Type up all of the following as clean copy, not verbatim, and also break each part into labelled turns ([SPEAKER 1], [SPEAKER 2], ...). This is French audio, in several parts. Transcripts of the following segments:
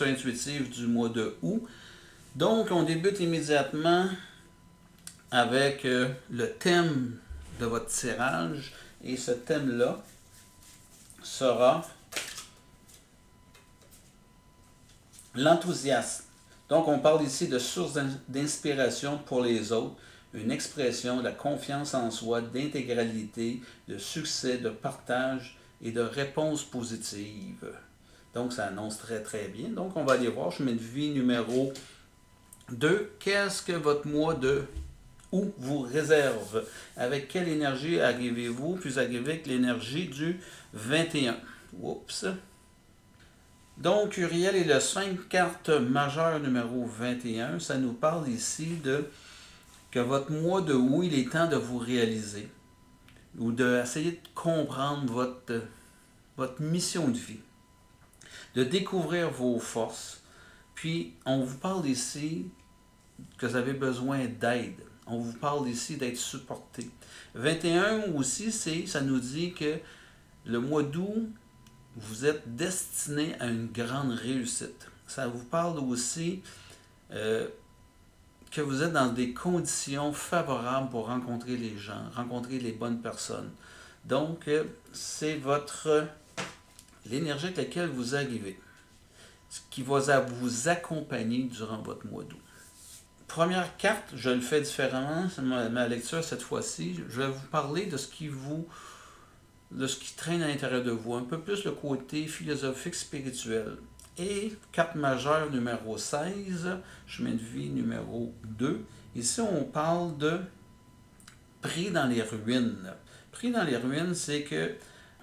[SPEAKER 1] lecture intuitive du mois de août. Donc, on débute immédiatement avec le thème de votre tirage. Et ce thème-là sera l'enthousiasme. Donc, on parle ici de source d'inspiration pour les autres, une expression de confiance en soi, d'intégralité, de succès, de partage et de réponse positive. Donc, ça annonce très, très bien. Donc, on va aller voir chemin de vie numéro 2. Qu'est-ce que votre mois de août vous réserve? Avec quelle énergie arrivez-vous? Puis arrivez avec l'énergie du 21. Oups! Donc, Uriel est le 5 cartes majeures numéro 21. Ça nous parle ici de que votre mois de août, il est temps de vous réaliser ou d'essayer de comprendre votre mission de vie, de découvrir vos forces. Puis, on vous parle ici que vous avez besoin d'aide. On vous parle ici d'être supporté. 21 aussi, ça nous dit que le mois d'août, vous êtes destiné à une grande réussite. Ça vous parle aussi que vous êtes dans des conditions favorables pour rencontrer les gens, rencontrer les bonnes personnes. Donc, c'est l'énergie avec laquelle vous arrivez, ce qui va vous accompagner durant votre mois d'août. Première carte, je le fais différemment, c'est ma lecture cette fois-ci. Je vais vous parler de ce qui traîne à l'intérieur de vous, un peu plus le côté philosophique, spirituel. Et carte majeure numéro 16, chemin de vie numéro 2. Ici, on parle de pris dans les ruines. Pris dans les ruines, c'est que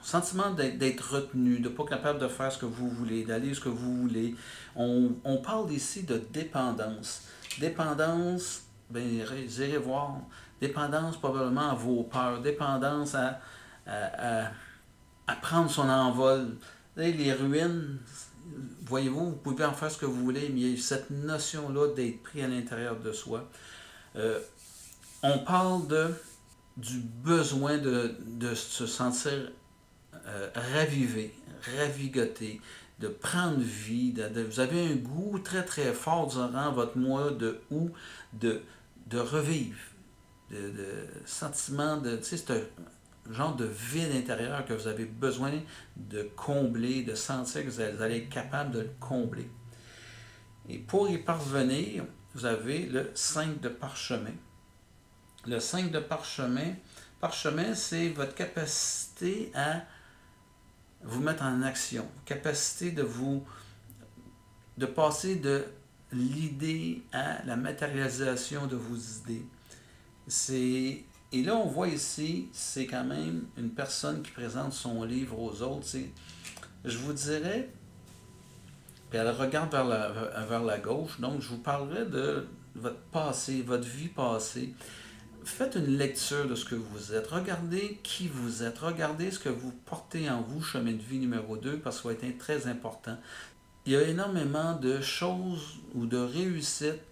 [SPEAKER 1] sentiment d'être retenu, de ne pas capable de faire ce que vous voulez, d'aller ce que vous voulez. On parle ici de dépendance. Dépendance, bien, vous irez voir. Dépendance probablement à vos peurs. Dépendance à prendre son envol. Les ruines, voyez-vous, vous pouvez en faire ce que vous voulez, mais il y a cette notion-là d'être pris à l'intérieur de soi. On parle du besoin de se sentir ravivé, ravigoté, de prendre vie. Vous avez un goût très très fort durant votre mois de août de revivre, de sentiment de... C'est un genre de vide intérieur que vous avez besoin de combler, de sentir que vous allez être capable de le combler. Et pour y parvenir, vous avez le 5 de parchemin. Le 5 de parchemin, c'est votre capacité à vous mettre en action, capacité de passer de l'idée à la matérialisation de vos idées. Et là, on voit ici, c'est quand même une personne qui présente son livre aux autres. Je vous dirais, puis elle regarde vers la gauche, donc je vous parlerai de votre passé, votre vie passée. Faites une lecture de ce que vous êtes. Regardez qui vous êtes. Regardez ce que vous portez en vous, chemin de vie numéro 2, parce que ça va être très important. Il y a énormément de choses ou de réussites.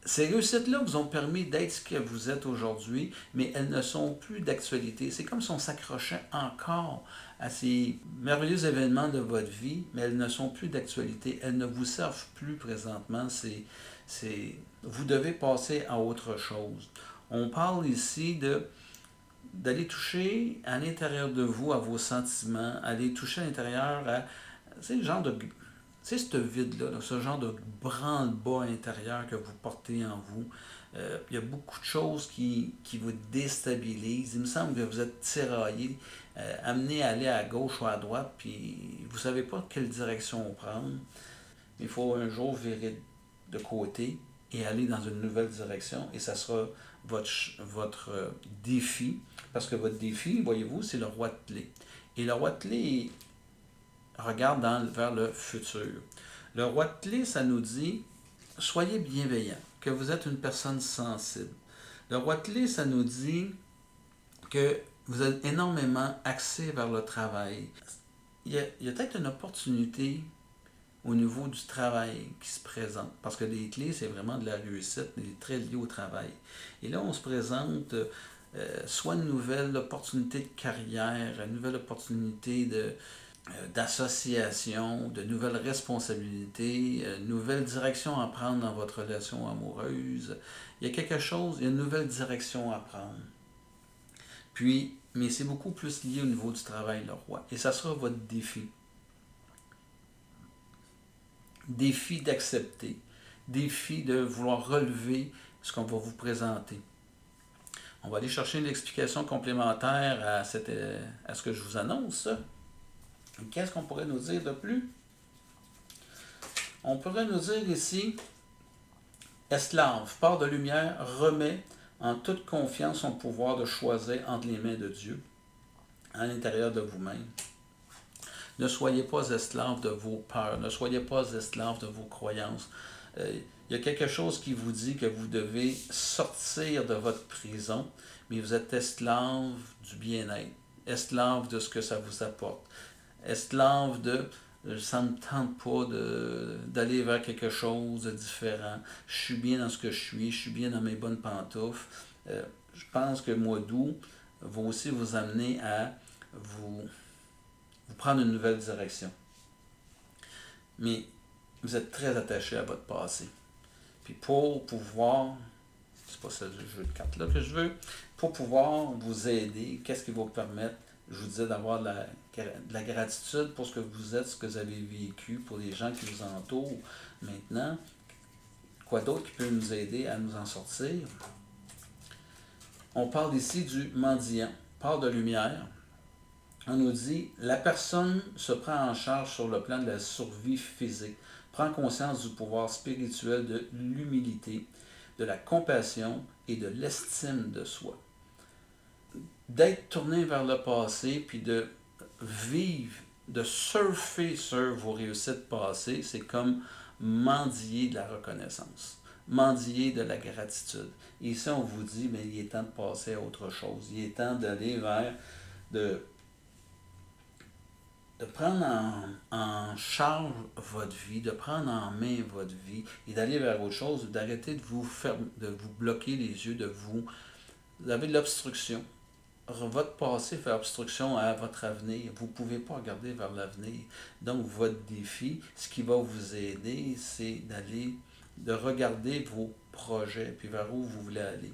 [SPEAKER 1] Ces réussites-là vous ont permis d'être ce que vous êtes aujourd'hui, mais elles ne sont plus d'actualité. C'est comme si on s'accrochait encore à ces merveilleux événements de votre vie, mais elles ne sont plus d'actualité. Elles ne vous servent plus présentement. Vous devez passer à autre chose. On parle ici d'aller toucher à l'intérieur de vous, à vos sentiments, aller toucher à l'intérieur à le genre de... C'est ce vide-là, ce genre de branle-bas intérieur que vous portez en vous. Il y a beaucoup de choses qui vous déstabilisent. Il me semble que vous êtes tiraillé, amené à aller à gauche ou à droite, puis vous ne savez pas quelle direction prendre. Il faut un jour virer de côté et aller dans une nouvelle direction, et ça sera votre défi, parce que votre défi, voyez-vous, c'est le roi de clé. Et le roi de clé regarde vers le futur. Le roi de clé, ça nous dit, soyez bienveillant, que vous êtes une personne sensible. Le roi de clé, ça nous dit que vous êtes énormément axé vers le travail. Il y a peut-être une opportunité au niveau du travail qui se présente, parce que les clés, c'est vraiment de la réussite, c'est très lié au travail. Et là, on se présente soit une nouvelle opportunité de carrière, une nouvelle opportunité d'association, de nouvelles responsabilités, nouvelle direction à prendre dans votre relation amoureuse. Il y a quelque chose, il y a une nouvelle direction à prendre. Puis, mais c'est beaucoup plus lié au niveau du travail, le roi. Et ça sera votre défi. Défi d'accepter. Défi de vouloir relever ce qu'on va vous présenter. On va aller chercher une explication complémentaire à ce que je vous annonce. Qu'est-ce qu'on pourrait nous dire de plus? On pourrait nous dire ici, esclave, part de lumière, remet en toute confiance son pouvoir de choisir entre les mains de Dieu, à l'intérieur de vous-même. Ne soyez pas esclave de vos peurs, ne soyez pas esclave de vos croyances. Il y a quelque chose qui vous dit que vous devez sortir de votre prison, mais vous êtes esclave du bien-être, esclave de ce que ça vous apporte, esclave de ça ne me tente pas d'aller vers quelque chose de différent. Je suis bien dans ce que je suis bien dans mes bonnes pantoufles. Je pense que le mois d'août va aussi vous amener à vous prendre une nouvelle direction. Mais vous êtes très attaché à votre passé. Puis pour pouvoir, c'est pas ça le jeu de cartes là que je veux, pour pouvoir vous aider, qu'est-ce qui va vous permettre, je vous disais, d'avoir de la gratitude pour ce que vous êtes, ce que vous avez vécu, pour les gens qui vous entourent. Maintenant, quoi d'autre qui peut nous aider à nous en sortir? On parle ici du mendiant, part de lumière. On nous dit, la personne se prend en charge sur le plan de la survie physique, prend conscience du pouvoir spirituel de l'humilité, de la compassion et de l'estime de soi. D'être tourné vers le passé, puis de vivre, de surfer sur vos réussites passées, c'est comme mendier de la reconnaissance, mendier de la gratitude. Et ici, on vous dit, mais il est temps de passer à autre chose. Il est temps d'aller vers, de prendre en charge votre vie, de prendre en main votre vie et d'aller vers autre chose, d'arrêter de vous bloquer les yeux, vous avez de l'obstruction. Votre passé fait obstruction à votre avenir. Vous ne pouvez pas regarder vers l'avenir. Donc, votre défi, ce qui va vous aider, c'est de regarder vos projets, puis vers où vous voulez aller.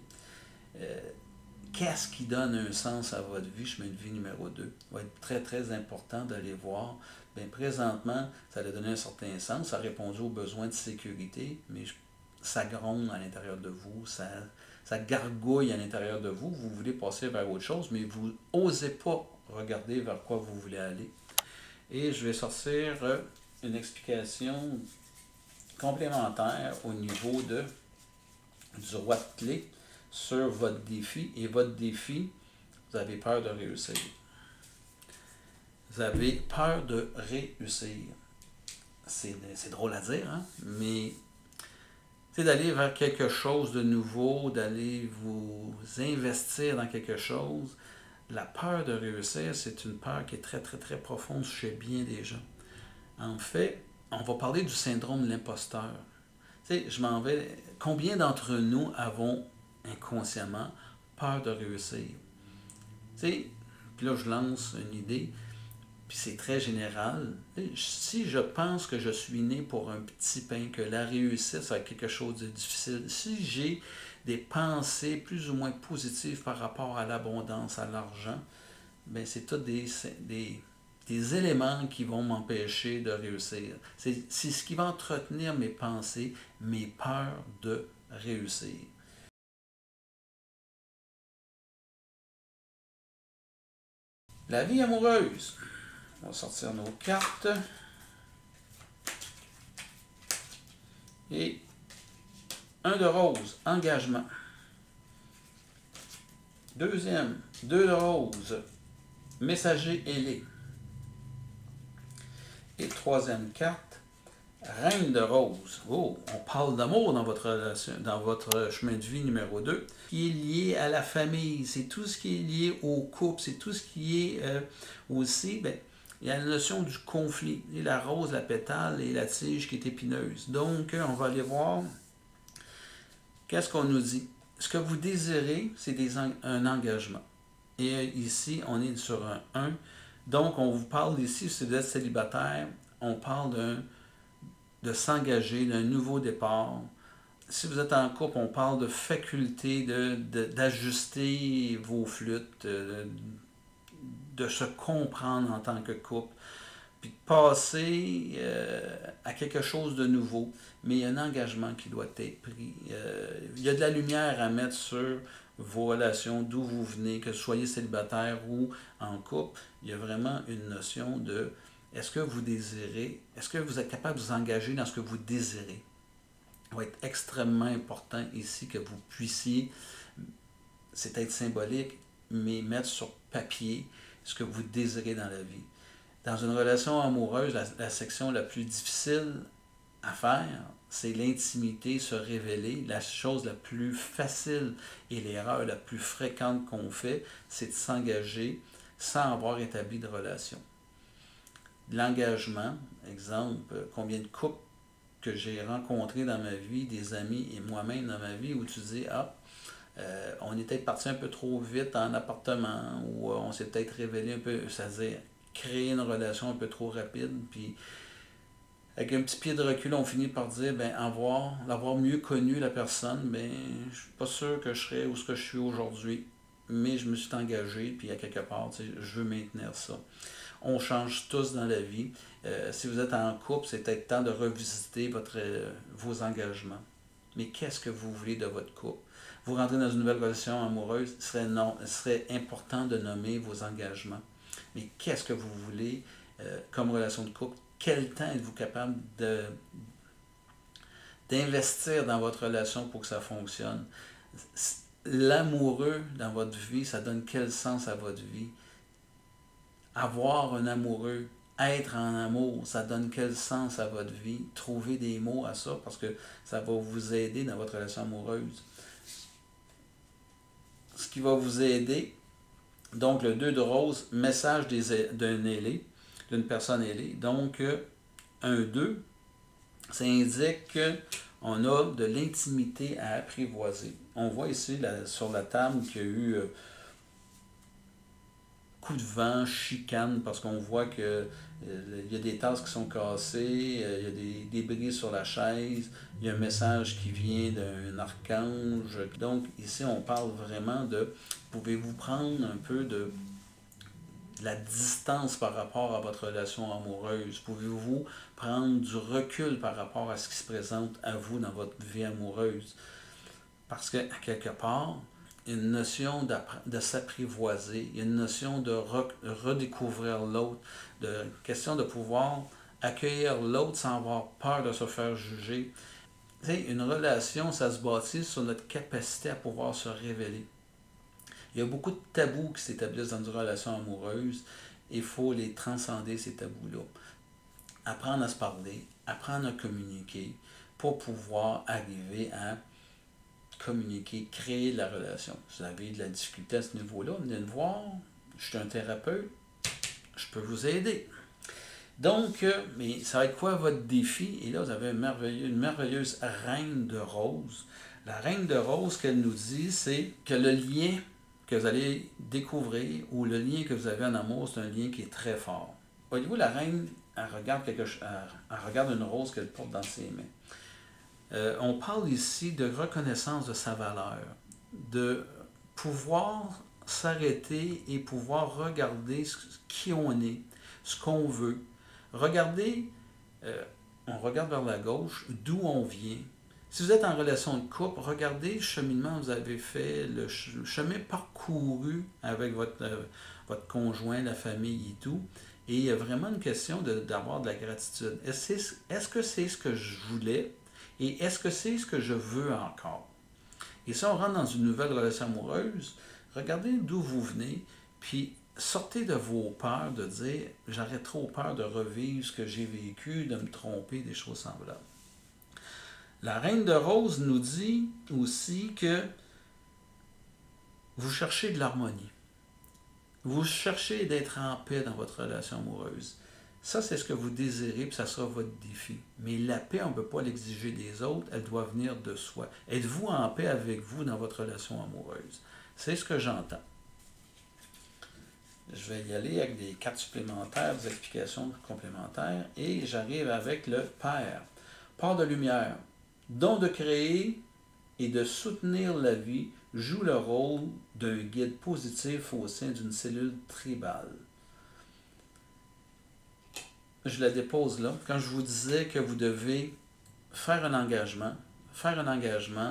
[SPEAKER 1] Qu'est-ce qui donne un sens à votre vie, chemin de vie numéro 2? Il va être très, très important d'aller voir. Bien, présentement, ça a donné un certain sens, ça a répondu aux besoins de sécurité, mais ça gronde à l'intérieur de vous, ça gargouille à l'intérieur de vous, vous voulez passer vers autre chose, mais vous n'osez pas regarder vers quoi vous voulez aller. Et je vais sortir une explication complémentaire au niveau du roi de clé sur votre défi. Et votre défi, vous avez peur de réussir. Vous avez peur de réussir. C'est drôle à dire, hein? Mais c'est d'aller vers quelque chose de nouveau, d'aller vous investir dans quelque chose. La peur de réussir, c'est une peur qui est très, très, très profonde chez bien des gens. En fait, on va parler du syndrome de l'imposteur. Tu sais, je m'en vais. Combien d'entre nous avons inconsciemment peur de réussir? Tu sais, puis là, je lance une idée, puis c'est très général. Si je pense que je suis né pour un petit pain, que la réussite, ça va être quelque chose de difficile, si j'ai des pensées plus ou moins positives par rapport à l'abondance, à l'argent, bien, c'est tout des éléments qui vont m'empêcher de réussir. C'est ce qui va entretenir mes pensées, mes peurs de réussir. La vie amoureuse. On va sortir nos cartes. Et un de rose, engagement. Deuxième, 2 de rose, messager ailé. Et troisième carte, reine de rose. Oh, on parle d'amour dans votre relation, dans votre chemin de vie numéro 2, qui est lié à la famille. C'est tout ce qui est lié au couple. C'est tout ce qui est aussi, bien, il y a la notion du conflit. Et la rose, la pétale et la tige qui est épineuse. Donc, on va aller voir qu'est-ce qu'on nous dit. Ce que vous désirez, c'est un engagement. Et ici, on est sur un 1. Donc, on vous parle ici, si vous êtes célibataire, on parle de s'engager, d'un nouveau départ. Si vous êtes en couple, on parle de faculté d'ajuster vos flûtes, de se comprendre en tant que couple, puis de passer à quelque chose de nouveau. Mais il y a un engagement qui doit être pris. Il y a de la lumière à mettre sur vos relations, d'où vous venez, que vous soyez célibataire ou en couple. Il y a vraiment une notion de est-ce que vous désirez, est-ce que vous êtes capable de vous engager dans ce que vous désirez. Il va être extrêmement important ici que vous puissiez, c'est peut-être symbolique, mais mettre sur papier ce que vous désirez dans la vie. Dans une relation amoureuse, la section la plus difficile à faire, c'est l'intimité, se révéler. La chose la plus facile et l'erreur la plus fréquente qu'on fait, c'est de s'engager sans avoir établi de relation. L'engagement, exemple, combien de couples que j'ai rencontrés dans ma vie, des amis et moi-même dans ma vie, où tu dis, on est peut-être parti un peu trop vite en appartement, ou on s'est peut-être révélé un peu, c'est-à-dire créer une relation un peu trop rapide, puis avec un petit pied de recul, on finit par dire, l'avoir mieux connu la personne, je suis pas sûr que je serais où ce que je suis aujourd'hui, mais je me suis engagé, puis à quelque part, je veux maintenir ça. On change tous dans la vie. Si vous êtes en couple, c'est peut-être temps de revisiter vos engagements. Mais qu'est-ce que vous voulez de votre couple? Vous rentrez dans une nouvelle relation amoureuse, il serait important de nommer vos engagements. Mais qu'est-ce que vous voulez comme relation de couple? Quel temps êtes-vous capable d'investir dans votre relation pour que ça fonctionne? L'amoureux dans votre vie, ça donne quel sens à votre vie? Avoir un amoureux, être en amour, ça donne quel sens à votre vie? Trouvez des mots à ça parce que ça va vous aider dans votre relation amoureuse. Ce qui va vous aider, donc le 2 de rose, message d'un ailé, d'une personne ailée. Donc, un 2, ça indique qu'on a de l'intimité à apprivoiser. On voit ici sur la table qu'il y a eu coup de vent, chicane, parce qu'on voit que il y a des tasses qui sont cassées, il y a des débris sur la chaise, il y a un message qui vient d'un archange. Donc ici, on parle vraiment de, pouvez-vous prendre un peu de la distance par rapport à votre relation amoureuse? Pouvez-vous prendre du recul par rapport à ce qui se présente à vous dans votre vie amoureuse? Parce qu'à quelque part, il y a une notion de s'apprivoiser, il y a une notion de redécouvrir l'autre, de question de pouvoir accueillir l'autre sans avoir peur de se faire juger. Tu sais, une relation, ça se bâtit sur notre capacité à pouvoir se révéler. Il y a beaucoup de tabous qui s'établissent dans une relation amoureuse. Il faut les transcender, ces tabous-là. Apprendre à se parler, apprendre à communiquer pour pouvoir arriver à communiquer, créer de la relation. Si vous avez de la difficulté à ce niveau-là, venez me voir. Je suis un thérapeute. Je peux vous aider. Donc, mais ça va être quoi votre défi? Et là, vous avez une merveilleuse reine de rose. La reine de rose, qu'elle nous dit, c'est que le lien que vous allez découvrir ou le lien que vous avez en amour, c'est un lien qui est très fort. Voyez-vous, la reine, elle regarde une rose qu'elle porte dans ses mains. On parle ici de reconnaissance de sa valeur, de pouvoir s'arrêter et pouvoir regarder qui on est, ce qu'on veut. Regardez, on regarde vers la gauche, d'où on vient. Si vous êtes en relation de couple, regardez le cheminement que vous avez fait, le chemin parcouru avec votre conjoint, la famille et tout. Et il y a vraiment une question d'avoir de la gratitude. Est-ce que c'est ce que je voulais? Et est-ce que c'est ce que je veux encore? Et si on rentre dans une nouvelle relation amoureuse, regardez d'où vous venez, puis sortez de vos peurs de dire « j'aurais trop peur de revivre ce que j'ai vécu, de me tromper, des choses semblables ». La Reine de Rose nous dit aussi que vous cherchez de l'harmonie. Vous cherchez d'être en paix dans votre relation amoureuse. Ça, c'est ce que vous désirez, puis ça sera votre défi. Mais la paix, on ne peut pas l'exiger des autres, elle doit venir de soi. Êtes-vous en paix avec vous dans votre relation amoureuse? C'est ce que j'entends. Je vais y aller avec des cartes supplémentaires, des explications complémentaires, et j'arrive avec le Père. Part de lumière, don de créer et de soutenir la vie, joue le rôle d'un guide positif au sein d'une cellule tribale. Je la dépose là. Quand je vous disais que vous devez faire un engagement,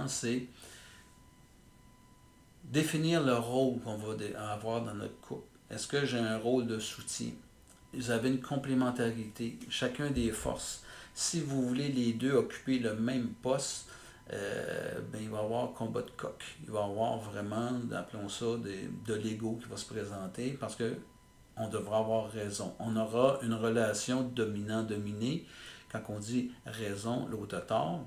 [SPEAKER 1] c'est définir le rôle qu'on va avoir dans notre couple. Est-ce que j'ai un rôle de soutien? Vous avez une complémentarité, chacun des forces. Si vous voulez les deux occuper le même poste, il va y avoir combat de coq. Il va y avoir vraiment, appelons ça, de l'ego qui va se présenter parce que on devra avoir raison. On aura une relation dominant-dominé. Quand on dit raison, l'autre a tort.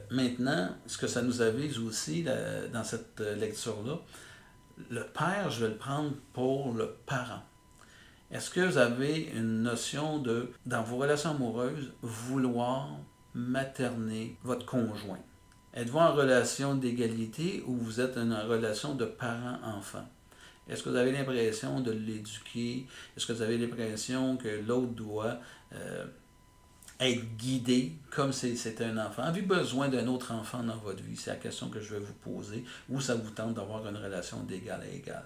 [SPEAKER 1] Maintenant, ce que ça nous avise aussi dans cette lecture-là, le père, je vais le prendre pour le parent. Est-ce que vous avez une notion de, dans vos relations amoureuses, vouloir materner votre conjoint? Êtes-vous en relation d'égalité ou vous êtes en relation de parent-enfant? Est-ce que vous avez l'impression de l'éduquer? Est-ce que vous avez l'impression que l'autre doit être guidé comme si c'était un enfant? Avez-vous besoin d'un autre enfant dans votre vie? C'est la question que je vais vous poser. Ou ça vous tente d'avoir une relation d'égal à égal?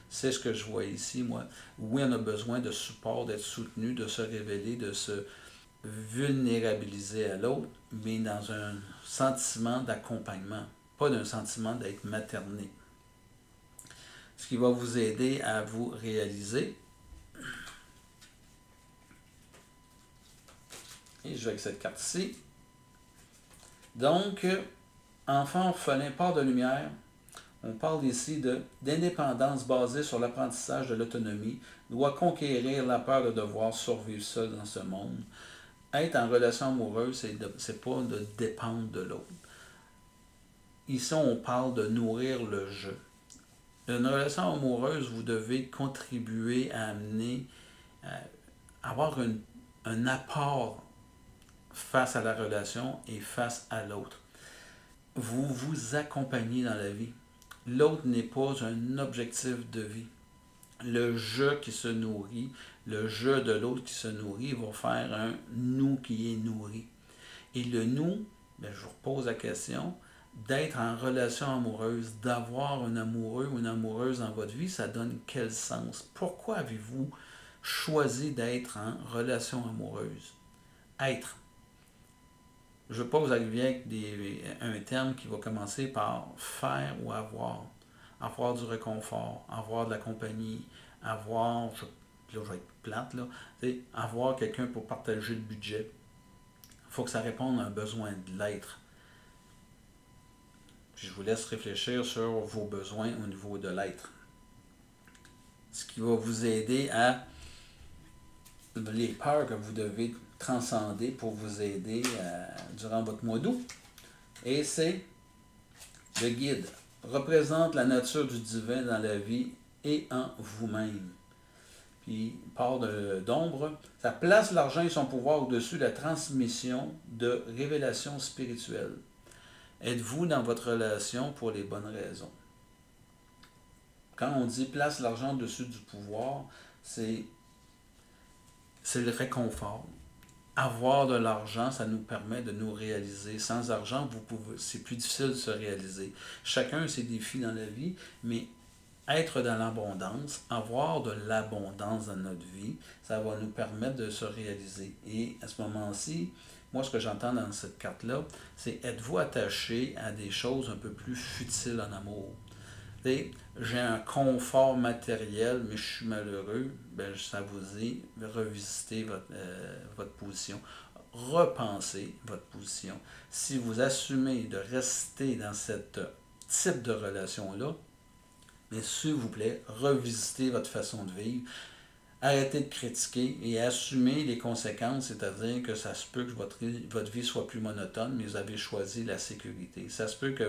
[SPEAKER 1] C'est ce que je vois ici, moi. Oui, on a besoin de support, d'être soutenu, de se révéler, de se vulnérabiliser à l'autre, mais dans un sentiment d'accompagnement, pas d'un sentiment d'être materné. Ce qui va vous aider à vous réaliser. Et je vais avec cette carte-ci. Donc, enfant orphelin, part de lumière. On parle ici d'indépendance basée sur l'apprentissage de l'autonomie, doit conquérir la peur de devoir survivre seul dans ce monde. Être en relation amoureuse, c'est pas de dépendre de l'autre. Ici, on parle de nourrir le jeu. Une relation amoureuse, vous devez contribuer à amener, à avoir un apport face à la relation et face à l'autre. Vous vous accompagnez dans la vie. L'autre n'est pas un objectif de vie. Le je qui se nourrit, le je de l'autre qui se nourrit va faire un nous qui est nourri. Et le nous, je vous repose la question, d'être en relation amoureuse, d'avoir un amoureux ou une amoureuse dans votre vie, ça donne quel sens? Pourquoi avez-vous choisi d'être en relation amoureuse? Être. Je ne veux pas vous arriver avec un terme qui va commencer par faire ou avoir. Avoir du réconfort, avoir de la compagnie, avoir, là je vais être plate, là, avoir quelqu'un pour partager le budget. Il faut que ça réponde à un besoin de l'être. Puis je vous laisse réfléchir sur vos besoins au niveau de l'être. Ce qui va vous aider à les peurs que vous devez transcender pour vous aider durant votre mois d'août. Et c'est le guide. Représente la nature du divin dans la vie et en vous-même. Puis, part d'ombre, ça place l'argent et son pouvoir au-dessus de la transmission de révélations spirituelles. Êtes-vous dans votre relation pour les bonnes raisons? Quand on dit place l'argent au-dessus du pouvoir, c'est le réconfort. Avoir de l'argent, ça nous permet de nous réaliser. Sans argent, c'est plus difficile de se réaliser. Chacun a ses défis dans la vie, mais être dans l'abondance, avoir de l'abondance dans notre vie, ça va nous permettre de se réaliser. Et à ce moment-ci, moi, ce que j'entends dans cette carte-là, c'est êtes-vous attaché à des choses un peu plus futiles en amour? J'ai un confort matériel, mais je suis malheureux, ça vous dit, revisiter votre position, repensez votre position. Si vous assumez de rester dans ce type de relation-là, mais s'il vous plaît, revisitez votre façon de vivre, arrêtez de critiquer et assumez les conséquences, c'est-à-dire que ça se peut que votre vie soit plus monotone, mais vous avez choisi la sécurité. Ça se peut que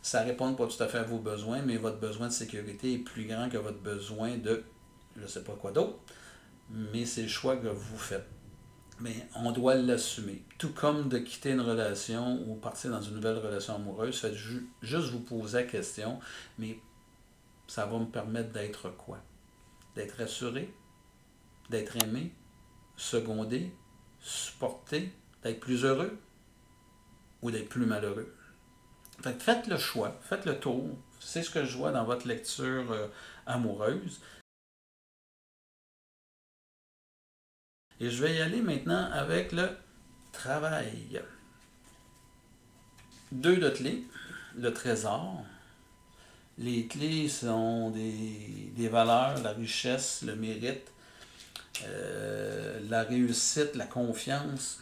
[SPEAKER 1] ça ne réponde pas tout à fait à vos besoins, mais votre besoin de sécurité est plus grand que votre besoin de, je ne sais pas quoi d'autre, mais c'est le choix que vous faites. Mais on doit l'assumer. Tout comme de quitter une relation ou partir dans une nouvelle relation amoureuse, faites juste vous poser la question, mais ça va me permettre d'être quoi? d'être rassuré, d'être aimé, secondé, supporté, d'être plus heureux ou d'être plus malheureux. Fait que faites le choix, faites le tour. C'est ce que je vois dans votre lecture amoureuse. Et je vais y aller maintenant avec le travail. 2 de clés, le trésor. Les clés sont des valeurs, la richesse, le mérite, la réussite, la confiance.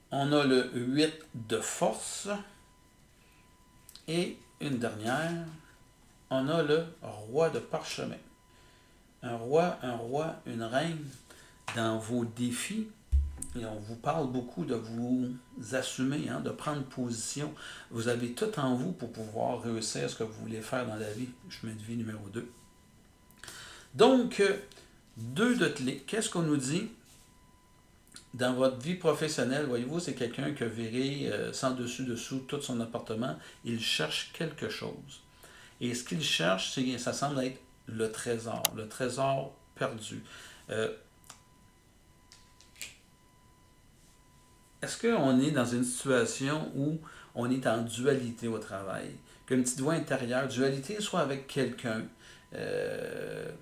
[SPEAKER 1] On a le 8 de force. Et une dernière, on a le roi de parchemin. Un roi, une reine dans vos défis. Et on vous parle beaucoup de vous assumer, de prendre position. Vous avez tout en vous pour pouvoir réussir ce que vous voulez faire dans la vie. Chemin de vie numéro 2. Donc, 2 de clés. Qu'est-ce qu'on nous dit? Dans votre vie professionnelle, voyez-vous, c'est quelqu'un qui a viré sans dessus-dessous tout son appartement. Il cherche quelque chose. Et ce qu'il cherche, ça semble être le trésor perdu. Est-ce qu'on est dans une situation où on est en dualité au travail? Qu'une petite voix intérieure, dualité, soit avec quelqu'un.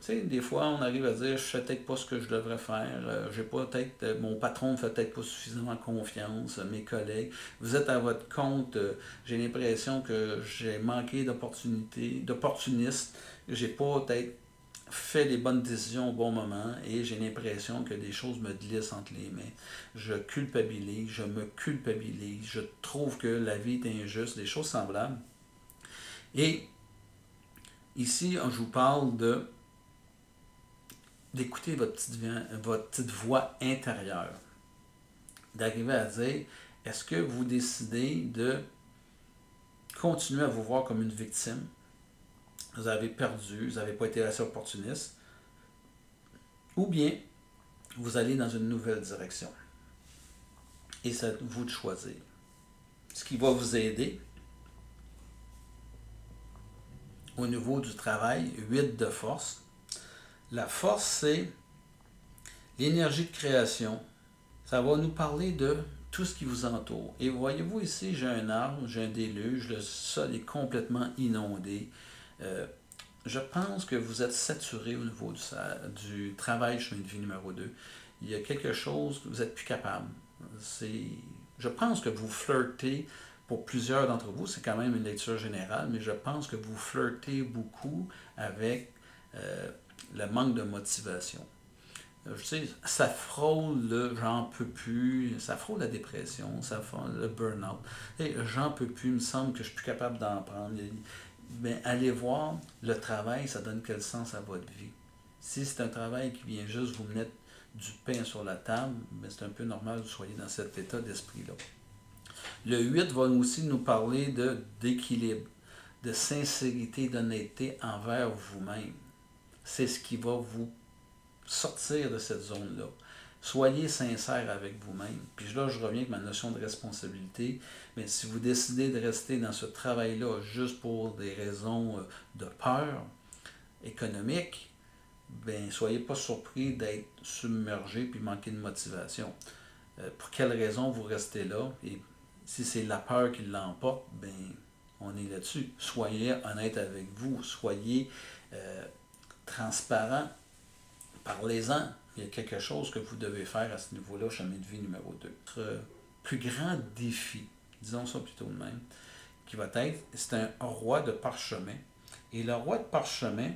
[SPEAKER 1] Des fois, on arrive à dire, je fais peut-être pas ce que je devrais faire, j'ai pas peut-être, mon patron ne fait peut-être pas suffisamment confiance, mes collègues. Vous êtes à votre compte, j'ai l'impression que j'ai manqué d'opportunisme, j'ai pas peut-être fait les bonnes décisions au bon moment et j'ai l'impression que des choses me glissent entre les mains. Je culpabilise, je me culpabilise, je trouve que la vie est injuste, des choses semblables. Et ici, je vous parle d'écouter votre petite voix intérieure, d'arriver à dire, est-ce que vous décidez de continuer à vous voir comme une victime? Vous avez perdu, vous n'avez pas été assez opportuniste, ou bien vous allez dans une nouvelle direction. Et c'est à vous de choisir. Ce qui va vous aider au niveau du travail, 8 de force. La force, c'est l'énergie de création. Ça va nous parler de tout ce qui vous entoure. Et voyez-vous ici, j'ai un arbre, j'ai un déluge, le sol est complètement inondé. Je pense que vous êtes saturé au niveau du travail chemin de vie numéro 2. Il y a quelque chose que vous n'êtes plus capable. Je pense que vous flirtez, pour plusieurs d'entre vous, c'est quand même une lecture générale, mais je pense que vous flirtez beaucoup avec le manque de motivation. Je sais, ça frôle le j'en peux plus, ça frôle la dépression, ça frôle le burn-out. J'en peux plus, il me semble que je suis plus capable d'en prendre. Mais allez voir, le travail, ça donne quel sens à votre vie. Si c'est un travail qui vient juste vous mettre du pain sur la table, mais c'est un peu normal que vous soyez dans cet état d'esprit-là. Le 8 va aussi nous parler d'équilibre, de sincérité, d'honnêteté envers vous-même. C'est ce qui va vous sortir de cette zone-là. Soyez sincère avec vous-même. Puis là, je reviens avec ma notion de responsabilité. Mais si vous décidez de rester dans ce travail-là juste pour des raisons de peur économique, ben soyez pas surpris d'être submergé puis manquer de motivation. Pour quelle raison vous restez là? Et si c'est la peur qui l'emporte, ben on est là-dessus. Soyez honnête avec vous. Soyez transparent. Parlez-en. Il y a quelque chose que vous devez faire à ce niveau-là, chemin de vie numéro 2. Votre plus grand défi, disons ça plutôt de même, qui va être, c'est un roi de parchemin. Et le roi de parchemin,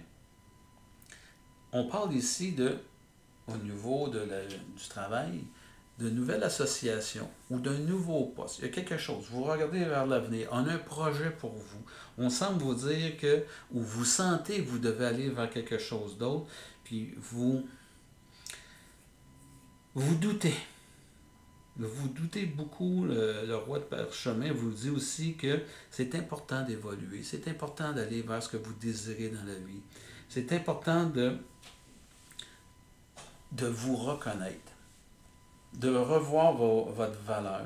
[SPEAKER 1] on parle ici au niveau du travail, de nouvelles associations ou d'un nouveau poste. Il y a quelque chose. Vous regardez vers l'avenir. On a un projet pour vous. On semble vous dire ou vous sentez que vous devez aller vers quelque chose d'autre, puis vous doutez. Vous doutez beaucoup, le roi de parchemin vous dit aussi que c'est important d'évoluer, c'est important d'aller vers ce que vous désirez dans la vie. C'est important de vous reconnaître, de revoir votre valeur.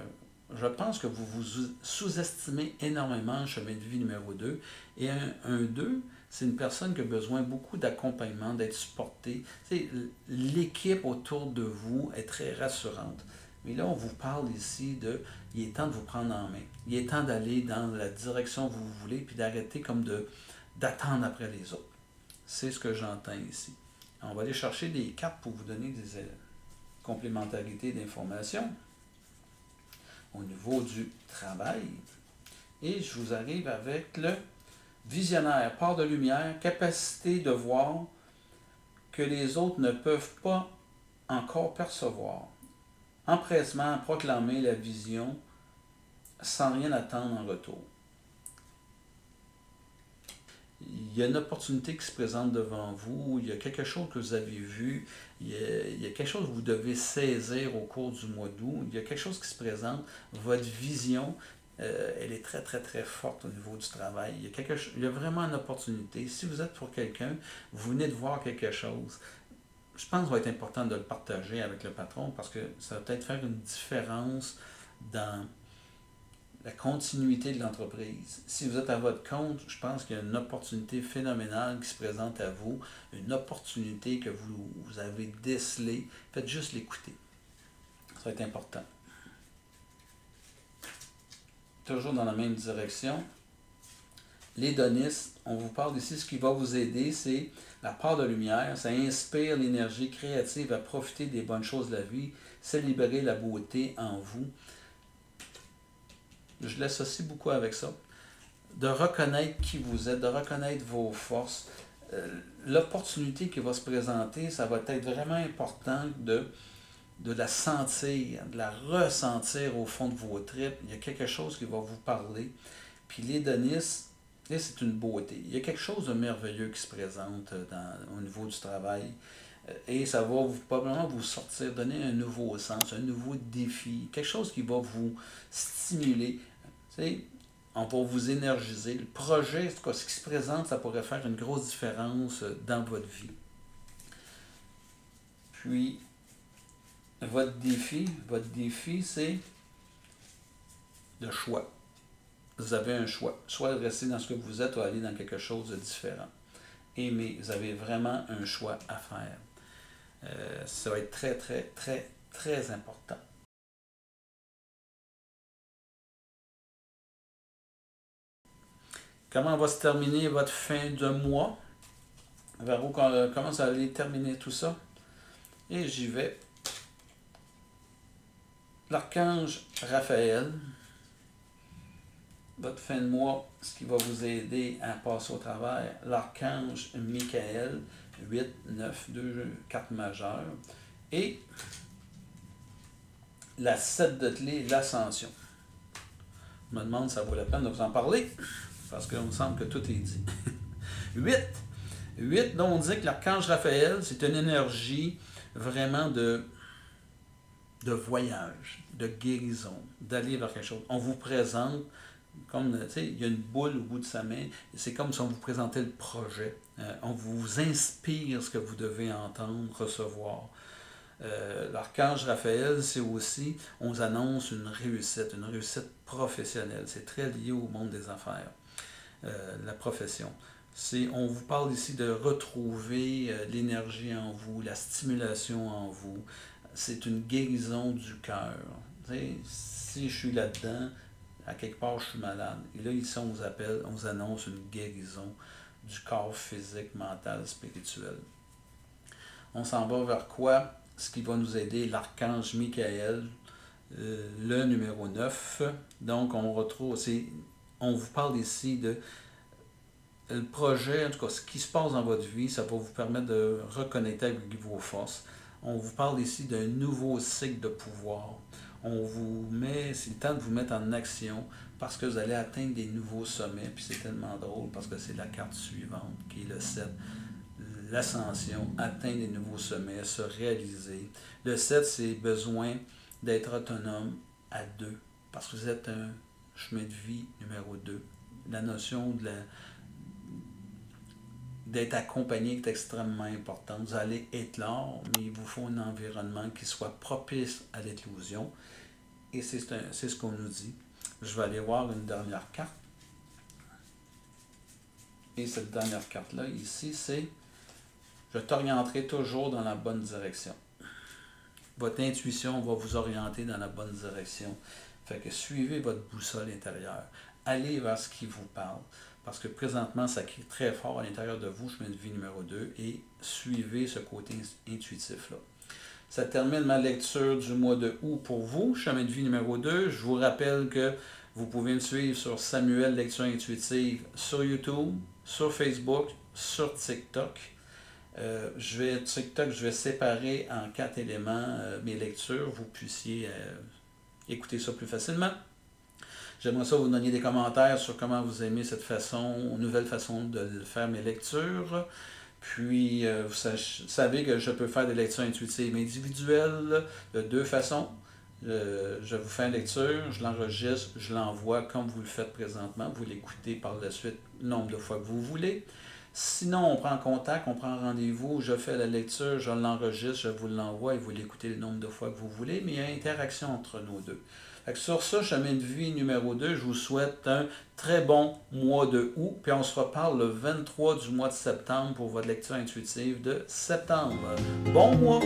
[SPEAKER 1] Je pense que vous vous sous-estimez énormément le chemin de vie numéro 2. Et un 2, C'est une personne qui a besoin beaucoup d'accompagnement, d'être supportée. L'équipe autour de vous est très rassurante. Mais là, on vous parle ici de, il est temps de vous prendre en main. Il est temps d'aller dans la direction que vous voulez, puis d'arrêter comme d'attendre après les autres. C'est ce que j'entends ici. On va aller chercher des cartes pour vous donner des complémentarités d'informations au niveau du travail. Et je vous arrive avec le visionnaire, part de lumière, capacité de voir que les autres ne peuvent pas encore percevoir. Empressement à proclamer la vision sans rien attendre en retour. Il y a une opportunité qui se présente devant vous, il y a quelque chose que vous avez vu, il y a quelque chose que vous devez saisir au cours du mois d'août, il y a quelque chose qui se présente, votre vision, elle est très très très forte au niveau du travail. Il y a vraiment une opportunité. Si vous êtes pour quelqu'un, vous venez de voir quelque chose, je pense qu'il va être important de le partager avec le patron parce que ça va peut-être faire une différence dans la continuité de l'entreprise. Si vous êtes à votre compte, je pense qu'il y a une opportunité phénoménale qui se présente à vous, une opportunité que vous avez décelée. Faites juste l'écouter. Ça va être important. Toujours dans la même direction. L'hédonisme, on vous parle ici, ce qui va vous aider, c'est la part de lumière. Ça inspire l'énergie créative à profiter des bonnes choses de la vie, célébrer la beauté en vous. Je l'associe beaucoup avec ça. De reconnaître qui vous êtes, de reconnaître vos forces. L'opportunité qui va se présenter, ça va être vraiment important de la sentir, de la ressentir au fond de vos tripes. Il y a quelque chose qui va vous parler. Puis l'hédonisme, c'est une beauté. Il y a quelque chose de merveilleux qui se présente au niveau du travail. Et ça va probablement vous sortir, donner un nouveau sens, un nouveau défi, quelque chose qui va vous stimuler. On va vous énergiser. Le projet, ce qui se présente, ça pourrait faire une grosse différence dans votre vie. Puis, votre défi, c'est le choix. Vous avez un choix. Soit de rester dans ce que vous êtes ou aller dans quelque chose de différent. Mais vous avez vraiment un choix à faire. Ça va être très, très, très, très important. Comment va se terminer votre fin de mois? Vers où comment ça allait terminer tout ça? Et j'y vais. L'archange Raphaël, votre fin de mois, ce qui va vous aider à passer au travers. L'archange Michael, 8, 9, 2, 4 majeurs. Et la 7 de clé, l'ascension. Je me demande si ça vaut la peine de vous en parler, parce qu'il me semble que tout est dit. 8. 8, donc on dit que l'archange Raphaël, c'est une énergie vraiment de voyage, de guérison, d'aller vers quelque chose. On vous présente, comme, tu sais, il y a une boule au bout de sa main, c'est comme si on vous présentait le projet. On vous inspire ce que vous devez entendre, recevoir. L'archange Raphaël, c'est aussi, on vous annonce une réussite professionnelle. C'est très lié au monde des affaires, la profession. On vous parle ici de retrouver l'énergie en vous, la stimulation en vous. C'est une guérison du cœur. Si je suis là-dedans, à quelque part, je suis malade. Et là, ici, on vous annonce une guérison du corps physique, mental, spirituel. On s'en va vers quoi? Ce qui va nous aider, l'archange Michael, le numéro 9. Donc, on retrouve, on vous parle ici de le projet, en tout cas, ce qui se passe dans votre vie, ça va vous permettre de reconnecter avec vos forces. On vous parle ici d'un nouveau cycle de pouvoir. On vous met, c'est le temps de vous mettre en action parce que vous allez atteindre des nouveaux sommets. Puis c'est tellement drôle parce que c'est la carte suivante qui est le 7. L'ascension, atteindre des nouveaux sommets, se réaliser. Le 7, c'est besoin d'être autonome à deux parce que vous êtes un chemin de vie numéro 2. La notion d'être accompagné est extrêmement importante. Vous allez éclore, mais il vous faut un environnement qui soit propice à l'éclosion. Et c'est ce qu'on nous dit. Je vais aller voir une dernière carte. Et cette dernière carte-là, ici, c'est « Je t'orienterai toujours dans la bonne direction ». Votre intuition va vous orienter dans la bonne direction. Fait que suivez votre boussole intérieure. Allez vers ce qui vous parle. Parce que présentement, ça crie très fort à l'intérieur de vous, chemin de vie numéro 2, et suivez ce côté intuitif-là. Ça termine ma lecture du mois de août pour vous, chemin de vie numéro 2. Je vous rappelle que vous pouvez me suivre sur Samuel Lecture Intuitive sur YouTube, sur Facebook, sur TikTok. TikTok, je vais séparer en 4 éléments mes lectures. Vous puissiez écouter ça plus facilement. J'aimerais ça vous donner des commentaires sur comment vous aimez cette nouvelle façon de faire mes lectures. Puis, vous savez que je peux faire des lectures intuitives individuelles de 2 façons. Je vous fais une lecture, je l'enregistre, je l'envoie comme vous le faites présentement. Vous l'écoutez par la suite le nombre de fois que vous voulez. Sinon, on prend contact, on prend rendez-vous, je fais la lecture, je l'enregistre, je vous l'envoie et vous l'écoutez le nombre de fois que vous voulez, mais il y a interaction entre nous deux. Fait que sur ça, chemin de vie numéro 2, je vous souhaite un très bon mois de août, puis on se reparle le 23 du mois de septembre pour votre lecture intuitive de septembre. Bon mois!